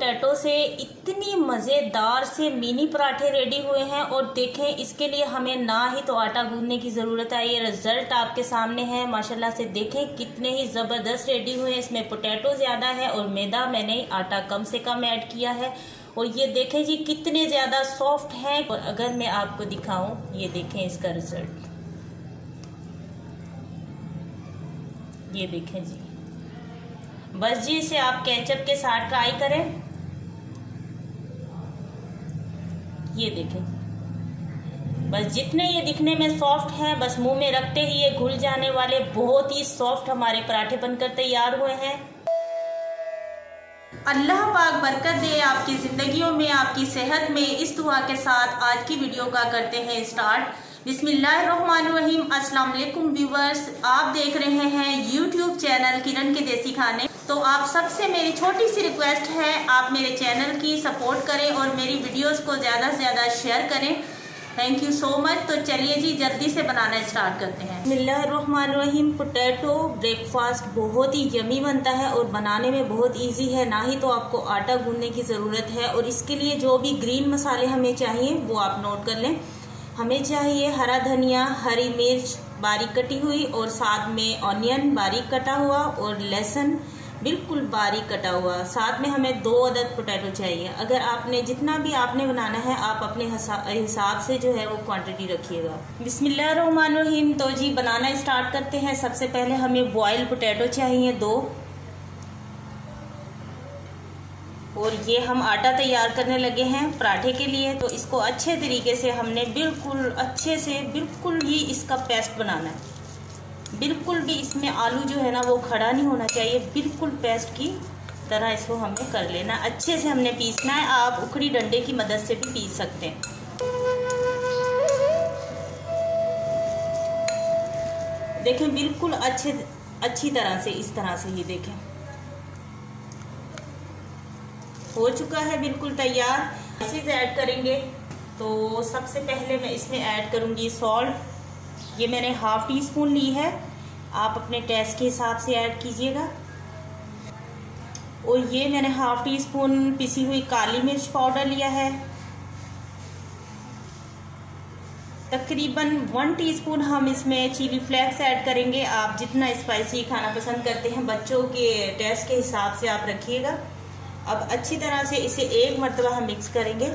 Potato से इतनी मज़ेदार से मिनी पराठे रेडी हुए हैं। और देखें, इसके लिए हमें ना ही तो आटा गूंदने की ज़रूरत है। ये रिजल्ट आपके सामने है माशाल्लाह से। देखें कितने ही ज़बरदस्त रेडी हुए हैं। इसमें पोटैटो ज़्यादा है और मैदा मैंने आटा कम से कम ऐड किया है। और ये देखें जी कितने ज़्यादा सॉफ्ट हैं। और अगर मैं आपको दिखाऊं, ये देखें इसका रिजल्ट, ये देखें जी। बस जी इसे आप केचप के साथ ट्राई करें। ये देखें, बस जितने ये दिखने में सॉफ्ट हैं, बस मुंह में रखते ही ये घुल जाने वाले बहुत ही सॉफ्ट हमारे पराठे बनकर तैयार हुए हैं। अल्लाह पाक बरकत दे आपकी जिंदगियों में, आपकी सेहत में। इस दुआ के साथ आज की वीडियो का करते हैं स्टार्ट। बिस्मिल्लाहिर्रहमानिर्रहीम। अस्सलाम वालेकुम व्यूवर्स, आप देख रहे हैं यूट्यूब चैनल किरण के देसी खाने। तो आप सबसे मेरी छोटी सी रिक्वेस्ट है, आप मेरे चैनल की सपोर्ट करें और मेरी वीडियोस को ज़्यादा से ज़्यादा शेयर करें। Thank you so much. तो चलिए जी जल्दी से बनाना स्टार्ट करते हैं। बिस्मिल्लाहिर्रहमानिर्रहीम। पोटैटो ब्रेकफास्ट बहुत ही यमी बनता है और बनाने में बहुत इजी है। ना ही तो आपको आटा गूंदने की ज़रूरत है। और इसके लिए जो भी ग्रीन मसाले हमें चाहिए वो आप नोट कर लें। हमें चाहिए हरा धनिया, हरी मिर्च बारीक कटी हुई, और साथ में ऑनियन बारीक कटा हुआ, और लहसुन बिल्कुल बारीक कटा हुआ। साथ में हमें 2 अदद पोटैटो चाहिए। अगर आपने जितना भी आपने बनाना है आप अपने हिसाब से जो है वो क्वांटिटी रखिएगा। बिस्मिल्लाहिर्रहमानिर्रहीम। तो जी बनाना स्टार्ट करते हैं। सबसे पहले हमें बॉइल्ड पोटैटो चाहिए 2, और ये हम आटा तैयार करने लगे हैं पराठे के लिए। तो इसको अच्छे तरीके से हमने बिल्कुल अच्छे से बिल्कुल ही इसका पेस्ट बनाना है। बिल्कुल भी इसमें आलू जो है ना वो खड़ा नहीं होना चाहिए। बिल्कुल पेस्ट की तरह इसको हमने कर लेना। अच्छे से हमने पीसना है। आप उखड़ी डंडे की मदद से भी पीस सकते हैं। देखें बिल्कुल अच्छी तरह से, इस तरह से ये देखें हो चुका है, बिल्कुल तैयार। स्पाइसेस ऐड करेंगे। तो सबसे पहले मैं इसमें ऐड करूंगी सॉल्ट। ये मैंने ½ टीस्पून ली है, आप अपने टेस्ट के हिसाब से ऐड कीजिएगा। और ये मैंने ½ टीस्पून पिसी हुई काली मिर्च पाउडर लिया है। तकरीबन 1 टीस्पून हम इसमें चिली फ्लेक्स ऐड करेंगे। आप जितना स्पाइसी खाना पसंद करते हैं बच्चों के टेस्ट के हिसाब से आप रखिएगा। अब अच्छी तरह से इसे एक मरतबा हम मिक्स करेंगे।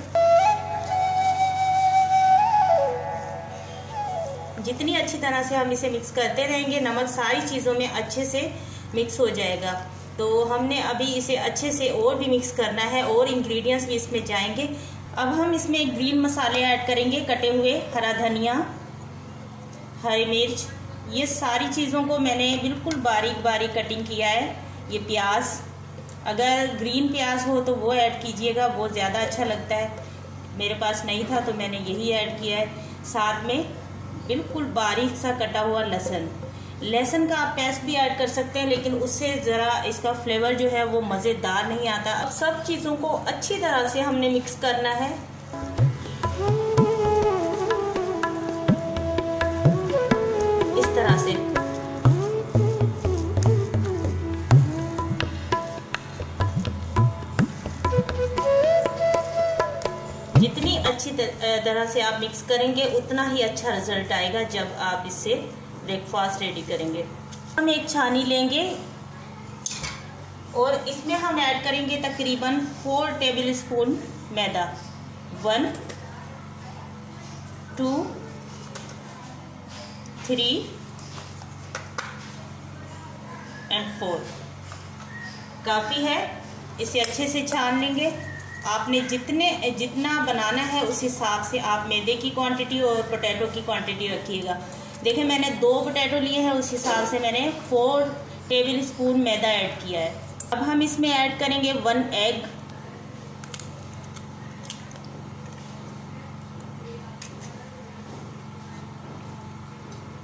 जितनी अच्छी तरह से हम इसे मिक्स करते रहेंगे, नमक सारी चीज़ों में अच्छे से मिक्स हो जाएगा। तो हमने अभी इसे अच्छे से और भी मिक्स करना है, और इंग्रेडिएंट्स भी इसमें जाएंगे। अब हम इसमें ग्रीन मसाले ऐड करेंगे, कटे हुए हरा धनिया, हरी मिर्च, ये सारी चीज़ों को मैंने बिल्कुल बारीक बारीक कटिंग किया है। ये प्याज, अगर ग्रीन प्याज हो तो वो ऐड कीजिएगा, वो ज़्यादा अच्छा लगता है। मेरे पास नहीं था तो मैंने यही ऐड किया है। साथ में बिल्कुल बारीक सा कटा हुआ लहसुन। लहसुन का आप पेस्ट भी ऐड कर सकते हैं, लेकिन उससे ज़रा इसका फ्लेवर जो है वो मज़ेदार नहीं आता। अब सब चीज़ों को अच्छी तरह से हमने मिक्स करना है। इस तरह से जितनी अच्छी तरह से आप मिक्स करेंगे उतना ही अच्छा रिजल्ट आएगा जब आप इससे ब्रेकफास्ट रेडी करेंगे। हम एक छानी लेंगे और इसमें हम ऐड करेंगे तकरीबन 4 टेबलस्पून मैदा। 1 2 3 और 4 काफ़ी है। इसे अच्छे से छान लेंगे। आपने जितना बनाना है उस हिसाब से आप मैदे की क्वांटिटी और पोटैटो की क्वांटिटी रखिएगा। देखिए मैंने 2 पोटैटो लिए हैं, उस हिसाब से मैंने 4 टेबलस्पून मैदा ऐड किया है। अब हम इसमें ऐड करेंगे 1 एग।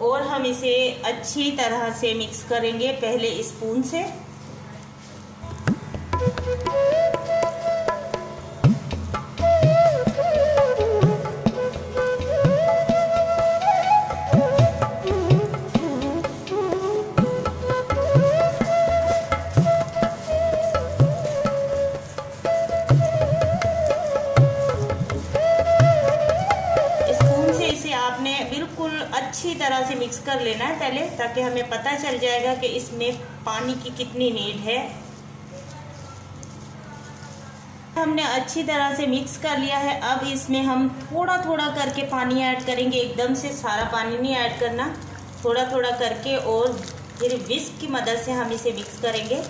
और हम इसे अच्छी तरह से मिक्स करेंगे पहले स्पून से। मिक्स कर लेना है पहले, ताकि हमें पता चल जाएगा कि इसमें पानी की कितनी नीड है। हमने अच्छी तरह से मिक्स कर लिया है। अब इसमें हम थोड़ा थोड़ा करके पानी ऐड करेंगे, एकदम से सारा पानी नहीं ऐड करना, थोड़ा थोड़ा करके, और फिर विस्क की मदद से हम इसे मिक्स करेंगे।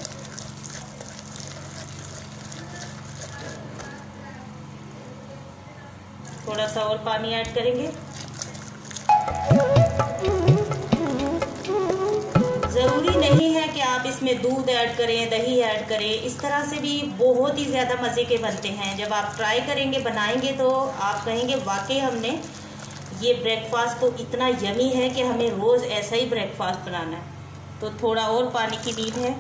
थोड़ा सा और पानी ऐड करेंगे। ज़रूरी नहीं है कि आप इसमें दूध ऐड करें, दही ऐड करें, इस तरह से भी बहुत ही ज़्यादा मज़े के बनते हैं। जब आप ट्राई करेंगे, बनाएंगे, तो आप कहेंगे वाकई हमने ये ब्रेकफास्ट तो इतना यमी है कि हमें रोज़ ऐसा ही ब्रेकफास्ट बनाना है। तो थोड़ा और पानी की नीड है।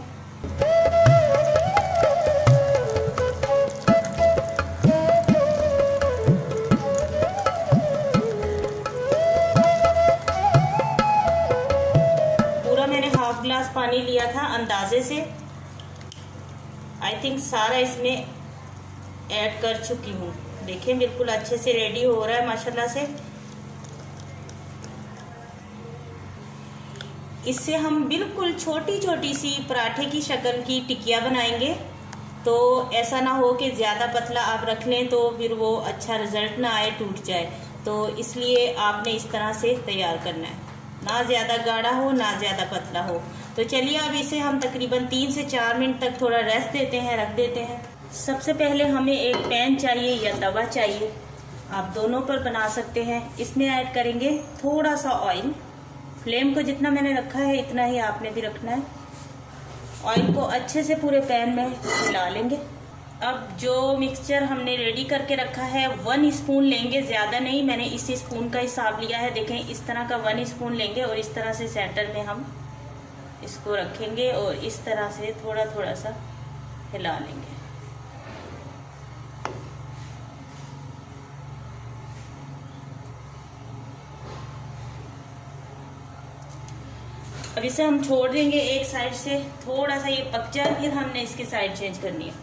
पूरा मैंने हाफ ग्लास पानी लिया था अंदाजे से। आई थिंक सारा इसमें ऐड कर चुकी हूँ। देखें बिल्कुल अच्छे से रेडी हो रहा है माशाल्लाह से। इससे हम बिल्कुल छोटी छोटी सी पराठे की शक्ल की टिकिया बनाएंगे। तो ऐसा ना हो कि ज़्यादा पतला आप रख लें तो फिर वो अच्छा रिजल्ट ना आए, टूट जाए। तो इसलिए आपने इस तरह से तैयार करना है, ना ज़्यादा गाढ़ा हो ना ज़्यादा पतला हो। तो चलिए अब इसे हम तकरीबन 3 से 4 मिनट तक थोड़ा रेस्ट देते हैं, रख देते हैं। सबसे पहले हमें एक पैन चाहिए या तवा चाहिए, आप दोनों पर बना सकते हैं। इसमें ऐड करेंगे थोड़ा सा ऑयल। फ्लेम को जितना मैंने रखा है इतना ही आपने भी रखना है। ऑयल को अच्छे से पूरे पैन में मिला लेंगे। अब जो मिक्सचर हमने रेडी करके रखा है 1 स्पून लेंगे, ज़्यादा नहीं, मैंने इसी स्पून का हिसाब लिया है। देखें इस तरह का 1 स्पून लेंगे और इस तरह से सेंटर में हम इसको रखेंगे और इस तरह से थोड़ा थोड़ा सा हिला लेंगे। अब इसे हम छोड़ देंगे एक साइड से, थोड़ा सा ये पक जाए, फिर हमने इसकी साइड चेंज करनी है।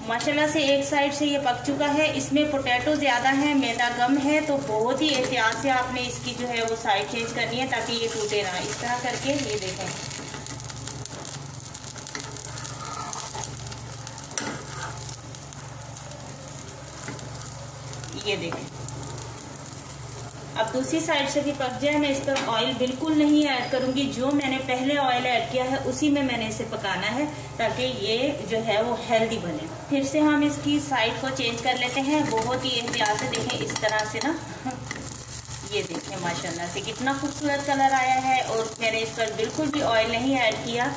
माशाल्लाह से एक साइड से ये पक चुका है। इसमें पोटैटो ज़्यादा है, मैदा कम है, तो बहुत ही एहतियात से आपने इसकी जो है वो साइड चेंज करनी है ताकि ये टूटे ना। इस तरह करके ये देखें, ये देखें। अब दूसरी साइड से भी पक जाए। मैं इस पर ऑयल बिल्कुल नहीं ऐड करूंगी, जो मैंने पहले ऑयल ऐड किया है उसी में मैंने इसे पकाना है ताकि ये जो है वो हेल्दी बने। फिर से हम इसकी साइड को चेंज कर लेते हैं, बहुत ही एहतियात से। देखें इस तरह से ना, ये देखें माशाल्लाह से कितना खूबसूरत कलर आया है। और मैंने इस पर बिल्कुल भी ऑयल नहीं ऐड किया।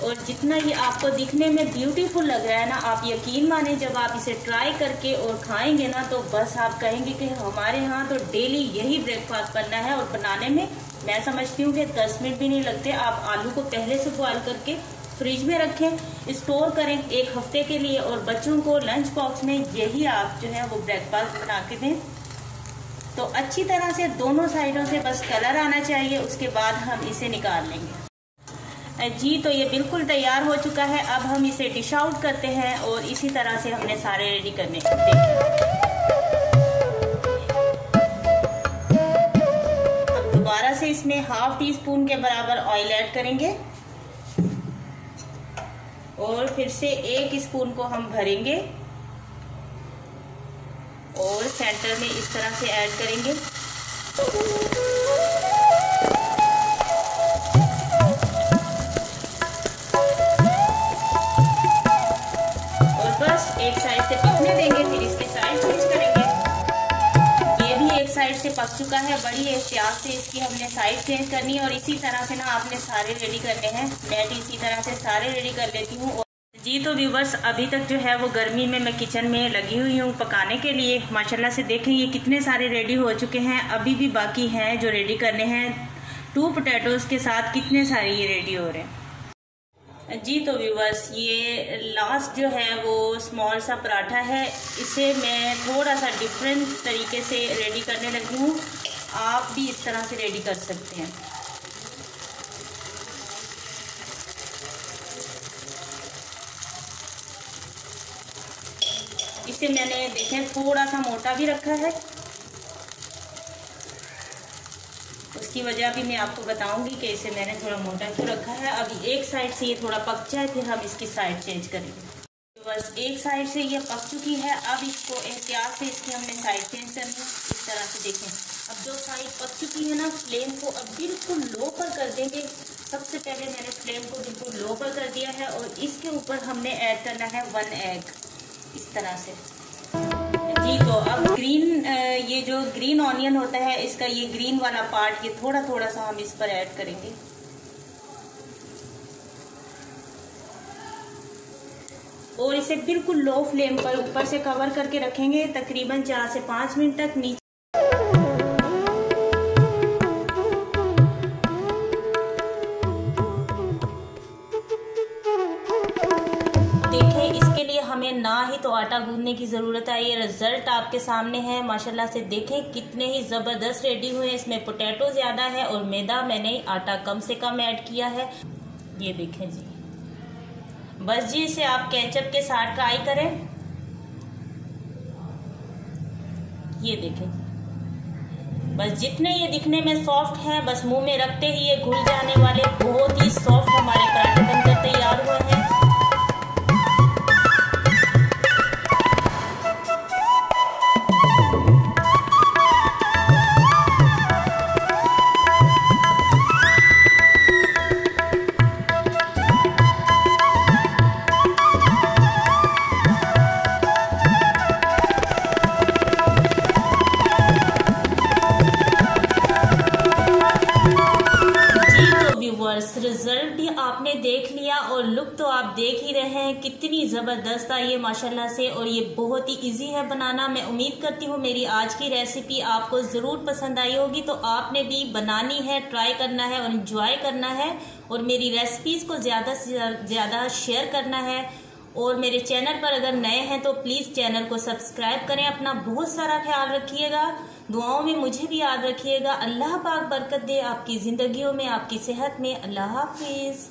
और जितना ये आपको दिखने में ब्यूटीफुल लग रहा है ना, आप यकीन माने जब आप इसे ट्राई करके और खाएंगे ना, तो बस आप कहेंगे कि हमारे यहाँ तो डेली यही ब्रेकफास्ट बनना है। और बनाने में मैं समझती हूँ कि 10 मिनट भी नहीं लगते। आप आलू को पहले से बॉयल करके फ्रिज में रखें, स्टोर करें 1 हफ्ते के लिए, और बच्चों को लंच बॉक्स में यही आप जो है वो ब्रेकफास्ट बना के दें। तो अच्छी तरह से दोनों साइडों से बस कलर आना चाहिए, उसके बाद हम इसे निकाल लेंगे। जी तो ये बिल्कुल तैयार हो चुका है। अब हम इसे डिश आउट करते हैं और इसी तरह से हमने सारे रेडी करने। अब दोबारा से इसमें ½ टीस्पून के बराबर ऑयल ऐड करेंगे और फिर से 1 स्पून को हम भरेंगे और सेंटर में इस तरह से ऐड करेंगे। एक साइड से पकने देंगे, फिर इसकी साइड चेंज करेंगे। ये भी एक साइड से पक चुका है। बड़ी एहतियात से इसकी हमने साइड चेंज करनी है और इसी तरह से ना आपने सारे रेडी करने हैं। मैं भी इसी तरह से सारे रेडी कर लेती हूँ। जी तो व्यूवर्स, अभी तक जो है वो गर्मी में मैं किचन में लगी हुई हूँ पकाने के लिए। माशाल्लाह से देखें ये कितने सारे रेडी हो चुके हैं, अभी भी बाकी हैं जो रेडी करने हैं। 2 पोटैटोज़ के साथ कितने सारे ये रेडी हो रहे हैं। जी तो व्यूवर्स, ये लास्ट जो है वो स्मॉल सा पराठा है। इसे मैं थोड़ा सा डिफरेंट तरीके से रेडी करने लगी हूँ। आप भी इस तरह से रेडी कर सकते हैं। इसे मैंने देखें थोड़ा सा मोटा भी रखा है। इसकी वजह भी मैं आपको बताऊंगी कि इसे मैंने थोड़ा मोटा क्यों रखा है। अभी एक साइड से ये थोड़ा पक जाए, फिर हम इसकी साइड चेंज करेंगे। तो बस एक साइड से ये पक चुकी है। अब इसको एहतियात से इसकी हमने साइड चेंज करनी है। इस तरह से देखें, अब जो साइड पक चुकी है ना, फ्लेम को अब बिल्कुल लो पर कर देंगे। सबसे पहले मैंने फ्लेम को बिल्कुल लो पर कर दिया है और इसके ऊपर हमने ऐड करना है 1 एग, इस तरह से जी। तो अब ग्रीन ये जो ग्रीन ऑनियन होता है, इसका ये ग्रीन वाला पार्ट, ये थोड़ा थोड़ा सा हम इस पर ऐड करेंगे। और इसे बिल्कुल लो फ्लेम पर ऊपर से कवर करके रखेंगे तकरीबन 4 से 5 मिनट तक। नीचे देखें, इसके लिए हमें ना ही तो आटा गूंदने की ज़रूरत है। ये रिजल्ट आपके सामने है माशाल्लाह से। देखें कितने ही ज़बरदस्त रेडी हुए हैं। इसमें पोटैटो ज़्यादा है और मैदा मैंने आटा कम से कम ऐड किया है। ये देखें जी, बस जी इसे आप केचप के साथ ट्राई करें। ये देखें, बस जितने ये दिखने में सॉफ्ट है, बस मुंह में रखते ही ये घुल जाने वाले बहुत ही सॉफ्ट हमारे पराठे बनकर तैयार हुए हैं। रिजल्ट भी आपने देख लिया और लुक तो आप देख ही रहे हैं कितनी ज़बरदस्त है ये माशाल्लाह से। और ये बहुत ही इजी है बनाना। मैं उम्मीद करती हूँ मेरी आज की रेसिपी आपको ज़रूर पसंद आई होगी। तो आपने भी बनानी है, ट्राई करना है और एंजॉय करना है और मेरी रेसिपीज़ को ज़्यादा से ज़्यादा शेयर करना है। और मेरे चैनल पर अगर नए हैं तो प्लीज़ चैनल को सब्सक्राइब करें। अपना बहुत सारा ख्याल रखिएगा, दुआओं में मुझे भी याद रखिएगा। अल्लाह पाक बरकत दे आपकी ज़िंदगियों में, आपकी सेहत में। अल्लाह हाफिज़।